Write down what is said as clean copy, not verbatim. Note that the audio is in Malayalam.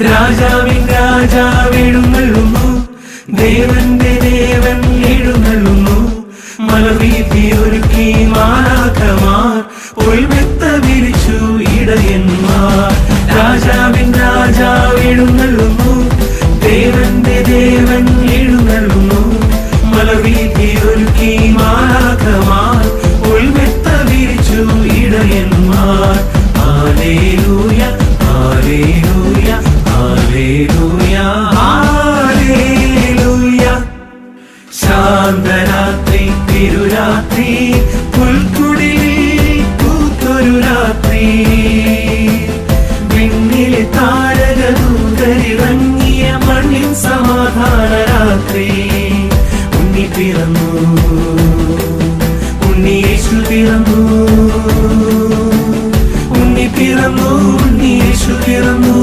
രാജാവിൻ രാജാവെഴുന്നള്ളുന്നു, ദേവന്റെ ദേവൻ എഴുന്നള്ളുന്നു. മലവീഥി ഒരുക്കി മാലാഖമാർ, പൊൽമെത്ത വിരിച്ചു ഇടയന്മാർ. രാജാവിൻ രാജാവെഴുന്നള്ളുന്നു, ദേവന്റെ ദേവൻ എഴുന്നള്ളുന്നു. മലവീഥി ഒരുക്കി മാലാഖമാർ, പൊൽമെത്ത വിരിച്ചു ഇടയന്മാർ. ഹല്ലേലൂയ ഹല്ലേലൂയ ഹല്ലേലൂയ ഹല്ലേലൂയ. ശാന്തരാത്രി തിരുരാത്രി, പുൽക്കുടിലിൽ പൂത്തൊരു രാത്രി. വിണ്ണിലെ താരകദൂതരിറങ്ങിയ മണ്ണിൻ സമാധാന രാത്രി. ഉണ്ണി പിറന്നു, ഉണ്ണി യേശു പിറന്നു, ഉണ്ണി പിറന്നു, ഉണ്ണി യേശു പിറന്നു.